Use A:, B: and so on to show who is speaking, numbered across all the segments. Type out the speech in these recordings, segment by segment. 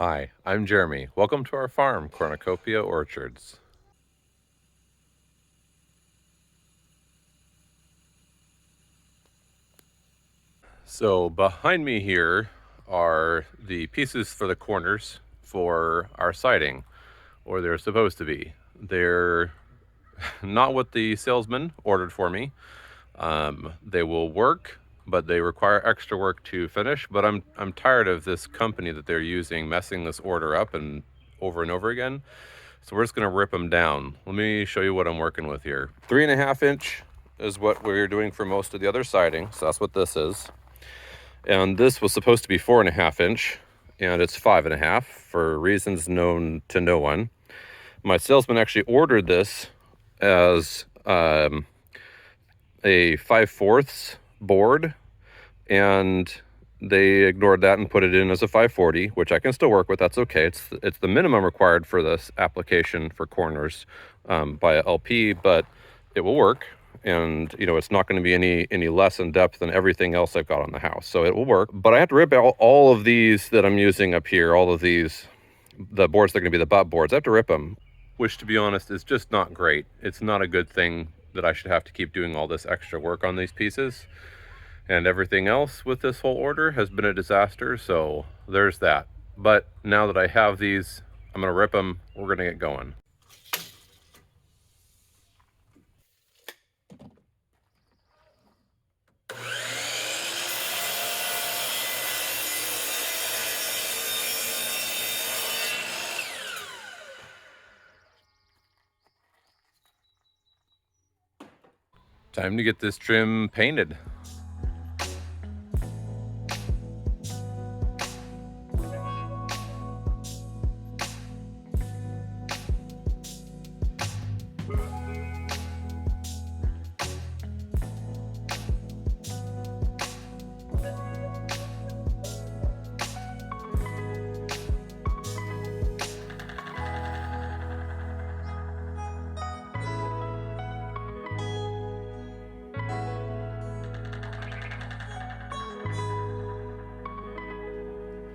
A: Hi, I'm Jeremy. Welcome to our farm, Cornucopia Orchards. So behind me here are the pieces for the corners for our siding, or they're supposed to be. They're not what the salesman ordered for me. They will work, but they require extra work to finish. But I'm tired of this company that they're using messing this order up and over again. So we're just gonna rip them down. Let me show you what I'm working with here. 3.5 inch is what we're doing for most of the other siding. So that's what this is. And this was supposed to be 4.5 inch, and it's 5.5 for reasons known to no one. My salesman actually ordered this as a 5/4 board, and they ignored that and put it in as a 540, which I can still work with. That's okay. It's the minimum required for this application for corners by a LP, but it will work. And you know, it's not going to be any less in depth than everything else I've got on the house, so it will work. But I have to rip out all of these that I'm using up here, all of these, the boards that are going to be the butt boards. I have to rip them, which to be honest is just not great. It's not a good thing that I should have to keep doing all this extra work on these pieces. And everything else with this whole order has been a disaster, so there's that. But now that I have these, I'm gonna rip them. We're gonna get going. Time to get this trim painted.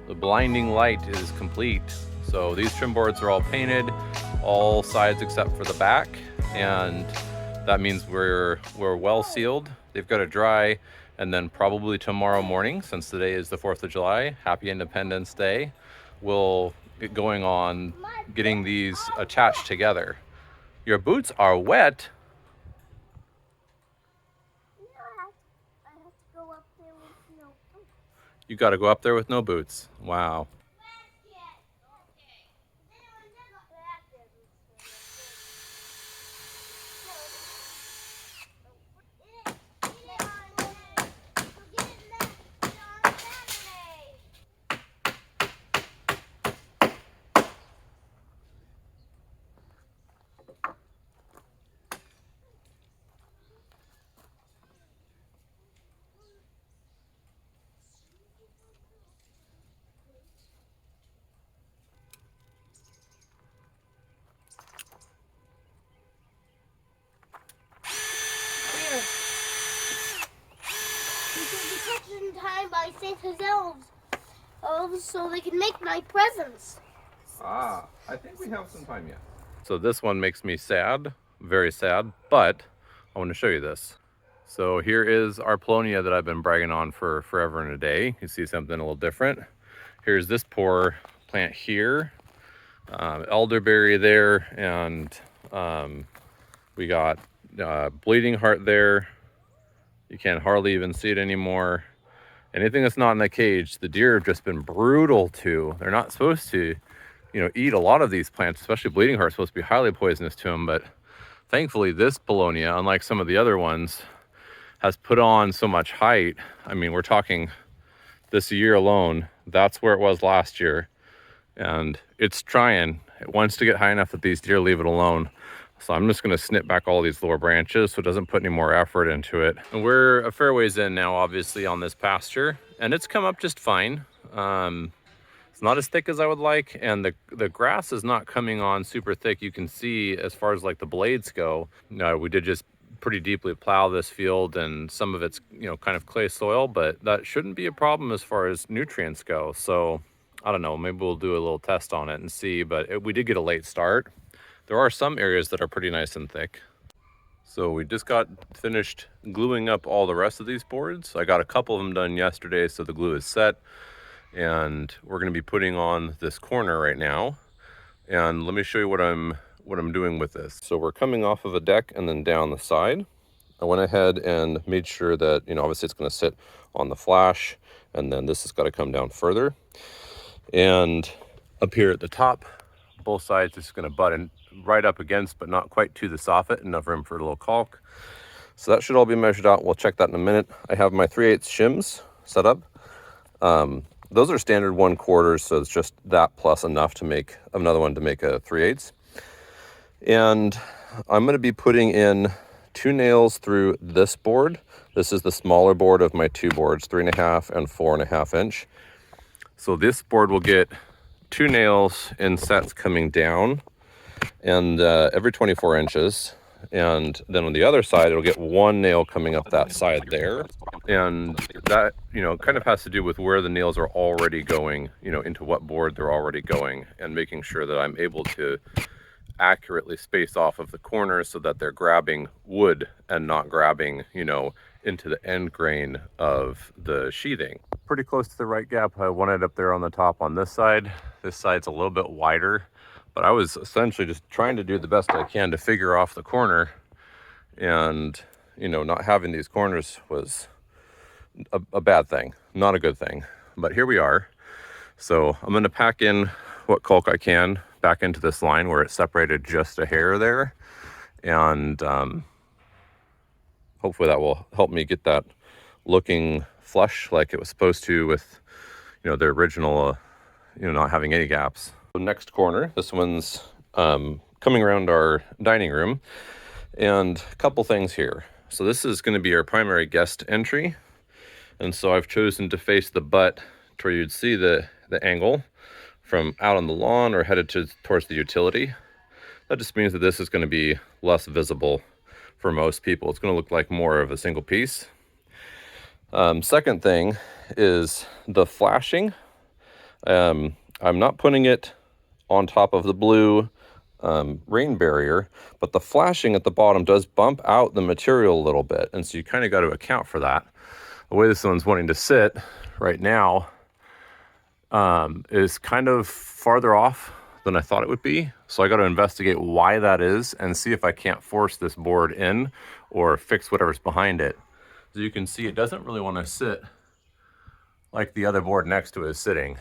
A: The blinding light is complete. So these trim boards are all painted, all sides except for the back, and that means we're well sealed. They've got to dry, and then probably tomorrow morning, since today is the 4th of July, happy Independence Day, we'll get going on getting these attached together. Your boots are wet. You got to go up there with no boots. Wow.
B: In time by Santa's elves, so they can make my presents.
A: Ah, I think we have some time yet. So this one makes me sad, very sad, but I want to show you this. So here is our Polonia that I've been bragging on for forever and a day. You see something a little different. Here's this poor plant here, elderberry there, and we got bleeding heart there. You can't hardly even see it anymore. Anything that's not in the cage, the deer have just been brutal to. They're not supposed to, you know, eat a lot of these plants, especially bleeding heart, supposed to be highly poisonous to them. But thankfully, this Polonia, unlike some of the other ones, has put on so much height. I mean, we're talking this year alone, that's where it was last year. And it's trying. It wants to get high enough that these deer leave it alone. So I'm just gonna snip back all these lower branches so it doesn't put any more effort into it. And we're a fair ways in now, obviously, on this pasture, and it's come up just fine. It's not as thick as I would like, and the grass is not coming on super thick. You can see as far as like the blades go. We did just pretty deeply plow this field, and some of it's, you know, kind of clay soil, but that shouldn't be a problem as far as nutrients go. So I don't know, maybe we'll do a little test on it and see, but we did get a late start. There are some areas that are pretty nice and thick. So we just got finished gluing up all the rest of these boards. I got a couple of them done yesterday, so the glue is set. And we're gonna be putting on this corner right now. And let me show you what I'm doing with this. So we're coming off of a deck and then down the side. I went ahead and made sure that, you know, obviously it's gonna sit on the flash, and then this has gotta come down further. And up here at the top, both sides is gonna butt in right up against, but not quite to the soffit, enough room for a little caulk. So that should all be measured out. We'll check that in a minute. I have my 3/8 shims set up. Those are standard 1/4, so it's just that plus enough to make another one to make a 3/8. And I'm gonna be putting in 2 nails through this board. This is the smaller board of my 2 boards, 3.5 and 4.5 inch. So this board will get 2 nails in sets coming down, and every 24 inches. And then on the other side, it'll get 1 nail coming up that side there. And that, you know, kind of has to do with where the nails are already going, you know, into what board they're already going, and making sure that I'm able to accurately space off of the corners so that they're grabbing wood and not grabbing, you know, into the end grain of the sheathing. Pretty close to the right gap. I wanted up there on the top on this side. This side's a little bit wider, but I was essentially just trying to do the best I can to figure off the corner. And, you know, not having these corners was a bad thing, not a good thing. But here we are. So I'm gonna pack in what caulk I can back into this line where it separated just a hair there. And hopefully that will help me get that looking flush like it was supposed to, with, you know, the original, you know, not having any gaps. The next corner, this one's coming around our dining room, and a couple things here. So this is going to be our primary guest entry, and so I've chosen to face the butt to where you'd see the angle from out on the lawn or headed towards the utility. That just means that this is going to be less visible for most people. It's going to look like more of a single piece. Second thing is the flashing. I'm not putting it on top of the blue rain barrier, but the flashing at the bottom does bump out the material a little bit, and so you kind of got to account for that. The way this one's wanting to sit right now is kind of farther off than I thought it would be, so I got to investigate why that is and see if I can't force this board in or fix whatever's behind it. So you can see it doesn't really want to sit like the other board next to it is sitting,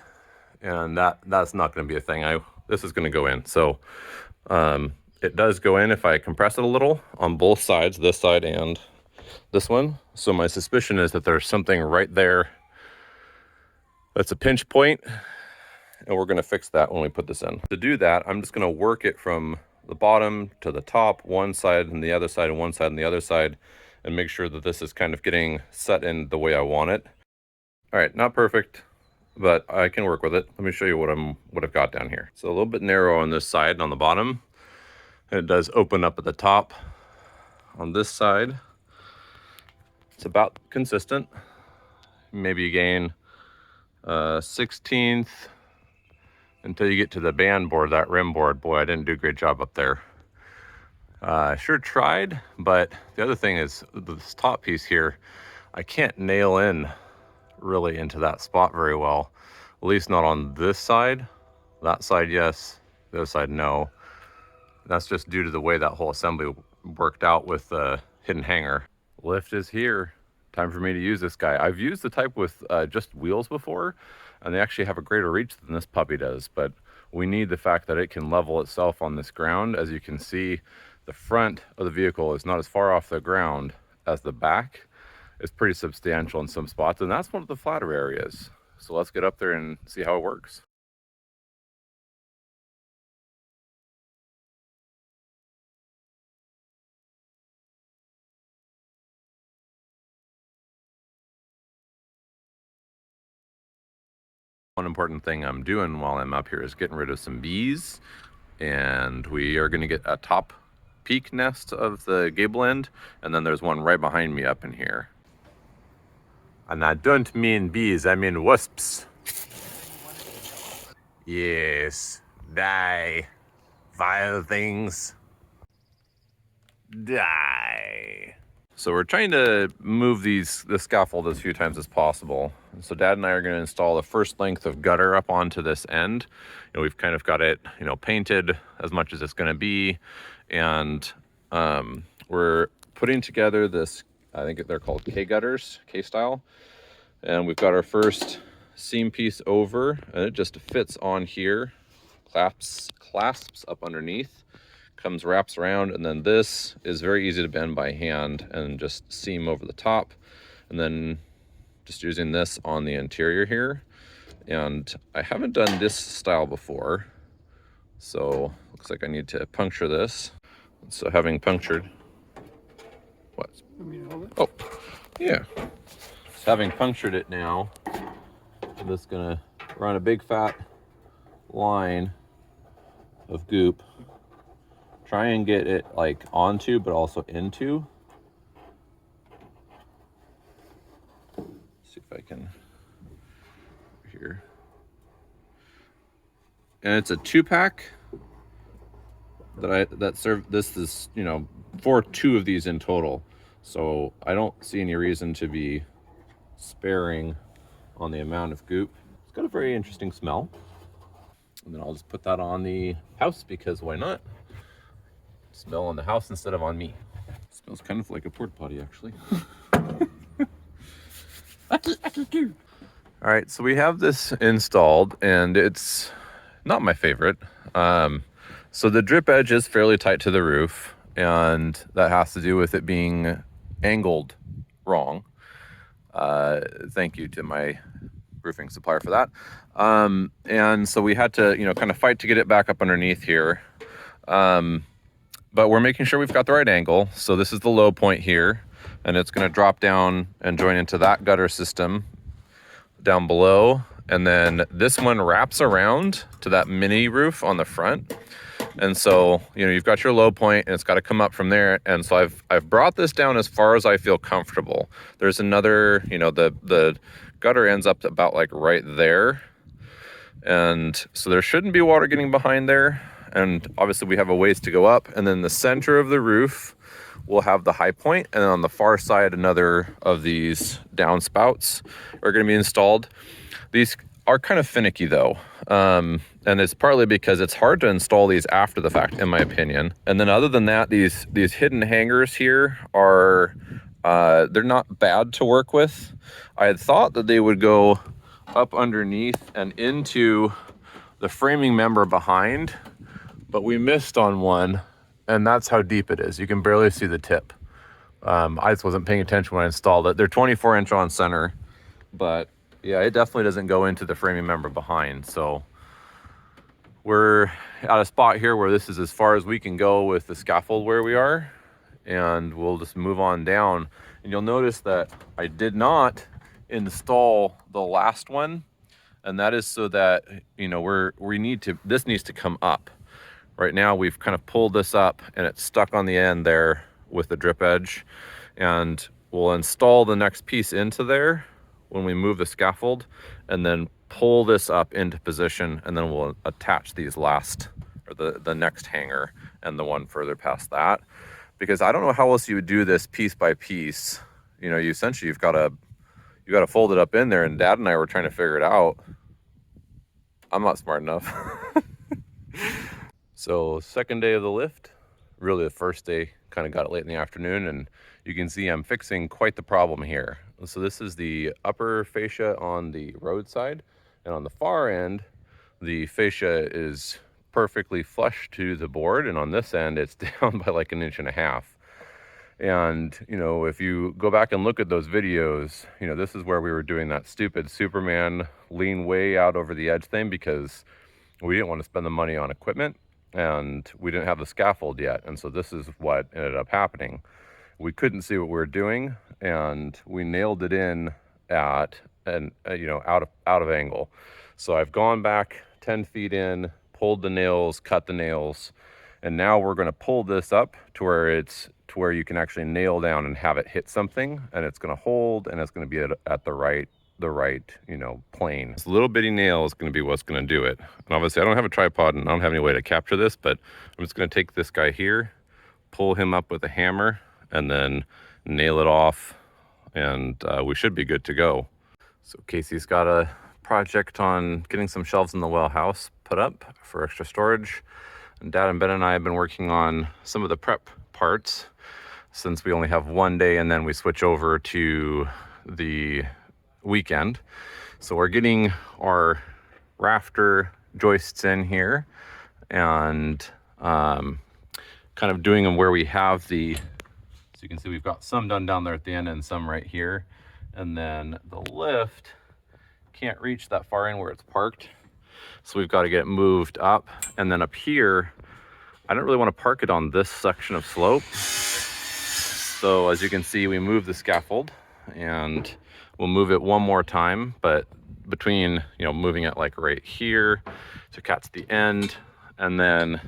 A: and that's not going to be a thing. This is going to go in. So it does go in if I compress it a little on both sides, this side and this one. So my suspicion is that there's something right there that's a pinch point, and we're going to fix that when we put this in. To do that, I'm just going to work it from the bottom to the top, one side and the other side, and one side and the other side, and make sure that this is kind of getting set in the way I want it. All right, not perfect, but I can work with it. Let me show you what I've got down here. So a little bit narrow on this side and on the bottom. And it does open up at the top. On this side, it's about consistent. Maybe you gain 1/16 until you get to the band board, that rim board. Boy, I didn't do a great job up there. I sure tried, but the other thing is this top piece here, I can't nail in really into that spot very well, at least not on this side. That side, yes. The other side, no. That's just due to the way that whole assembly worked out with the hidden hanger. Lift is here. Time for me to use this guy. I've used the type with just wheels before, and they actually have a greater reach than this puppy does, but we need the fact that it can level itself on this ground. As you can see, the front of the vehicle is not as far off the ground as the back. It's pretty substantial in some spots, and that's one of the flatter areas. So let's get up there and see how it works. One important thing I'm doing while I'm up here is getting rid of some bees, and we are going to get a top peak nest of the gable end, and then there's one right behind me up in here. And I don't mean bees, I mean wasps. Yes, die, vile things, die. So we're trying to move the scaffold as few times as possible. So Dad and I are going to install the first length of gutter up onto this end. We've kind of got it, painted as much as it's going to be, and we're putting together this. I think they're called K gutters, K style, and we've got our first seam piece over, and it just fits on here, clasps up underneath, wraps around, and then this is very easy to bend by hand and just seam over the top, and then just using this on the interior here. And I haven't done this style before, so looks like I need to puncture this. So having punctured, what? Oh, yeah. So having punctured it now, I'm just gonna run a big fat line of goop. Try and get it like onto, but also into. See if I can here. And it's a 2-pack this is, for 2 of these in total. So I don't see any reason to be sparing on the amount of goop. It's got a very interesting smell. And then I'll just put that on the house because why not? Smell on the house instead of on me. It smells kind of like a porta potty, actually. All right, so we have this installed, and it's not my favorite. So the drip edge is fairly tight to the roof, and that has to do with it being angled wrong. Thank you to my roofing supplier for that. And so we had to, kind of fight to get it back up underneath here. But we're making sure we've got the right angle. So this is the low point here, and it's going to drop down and join into that gutter system down below. And then this one wraps around to that mini roof on the front. And so, you've got your low point, and it's got to come up from there. And so I've brought this down as far as I feel comfortable. There's another, the gutter ends up about like right there. And so there shouldn't be water getting behind there. And obviously we have a ways to go up. And then the center of the roof will have the high point, and then on the far side, another of these downspouts are going to be installed. These are kind of finicky though. And it's partly because it's hard to install these after the fact, in my opinion. And then other than that, these hidden hangers here are, they're not bad to work with. I had thought that they would go up underneath and into the framing member behind, but we missed on one, and that's how deep it is. You can barely see the tip. I just wasn't paying attention when I installed it. They're 24-inch on center, but yeah, it definitely doesn't go into the framing member behind. So we're at a spot here where this is as far as we can go with the scaffold where we are, and we'll just move on down. And you'll notice that I did not install the last one, and that is so that, this needs to come up. Right now we've kind of pulled this up and it's stuck on the end there with the drip edge, and we'll install the next piece into there when we move the scaffold, and then pull this up into position, and then we'll attach these the next hanger and the one further past that, because I don't know how else you would do this piece by piece. You've got to fold it up in there, and Dad and I were trying to figure it out. I'm not smart enough. So second day of the lift, really the first day, kind of got it late in the afternoon, and you can see I'm fixing quite the problem here. So this is the upper fascia on the roadside, and on the far end, the fascia is perfectly flush to the board, and on this end, it's down by like 1.5 inches. And, if you go back and look at those videos, this is where we were doing that stupid Superman lean way out over the edge thing, because we didn't want to spend the money on equipment, and we didn't have the scaffold yet. And so this is what ended up happening. We couldn't see what we were doing, and we nailed it in at out of angle. So I've gone back 10 feet in, pulled the nails, cut the nails, and now we're going to pull this up to where you can actually nail down and have it hit something, and it's going to hold, and it's going to be at the right the right, you know, plane. This little bitty nail is going to be what's going to do it. And obviously I don't have a tripod and I don't have any way to capture this, but I'm just going to take this guy here, pull him up with a hammer, and then nail it off, and we should be good to go. So Casey's got a project on getting some shelves in the well house put up for extra storage. And Dad and Ben and I have been working on some of the prep parts since we only have one day and then we switch over to the weekend. So we're getting our rafter joists in here and kind of doing them where we have the, so you can see we've got some done down there at the end and some right here. And then the lift can't reach that far in where it's parked. So we've got to get it moved up. And then up here, I don't really want to park it on this section of slope. So as you can see, we move the scaffold and we'll move it one more time, but between, you know, moving it like right here to catch the end, and then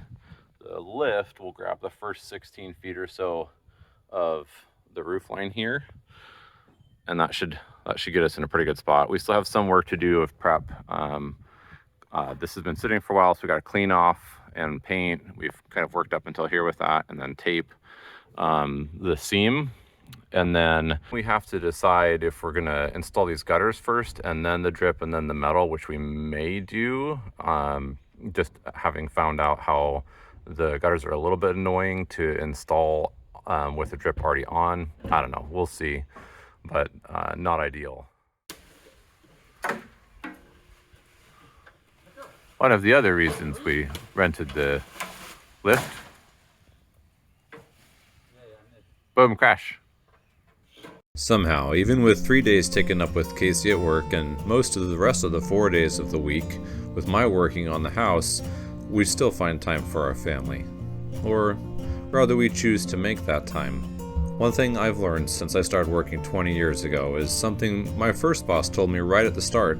A: the lift will grab the first 16 feet or so of the roof line here. And that should get us in a pretty good spot. We still have some work to do of prep. This has been sitting for a while, so we got to clean off and paint. We've kind of worked up until here with that, and then tape the seam. And then we have to decide if we're gonna install these gutters first, and then the drip, and then the metal, which we may do. Just having found out how the gutters are a little bit annoying to install with the drip already on. I don't know, we'll see. But not ideal. One of the other reasons we rented the lift. Boom, crash. Somehow, even with 3 days taken up with Casey at work and most of the rest of the 4 days of the week with my working on the house, we still find time for our family. Or rather, we choose to make that time. One thing I've learned since I started working 20 years ago is something my first boss told me right at the start.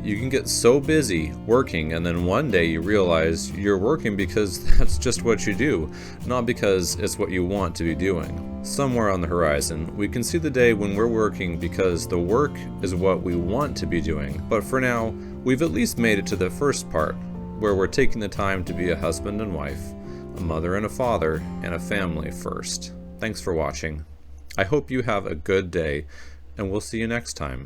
A: You can get so busy working and then one day you realize you're working because that's just what you do, not because it's what you want to be doing. Somewhere on the horizon, we can see the day when we're working because the work is what we want to be doing. But for now, we've at least made it to the first part, where we're taking the time to be a husband and wife, a mother and a father, and a family first. Thanks for watching. I hope you have a good day, and we'll see you next time.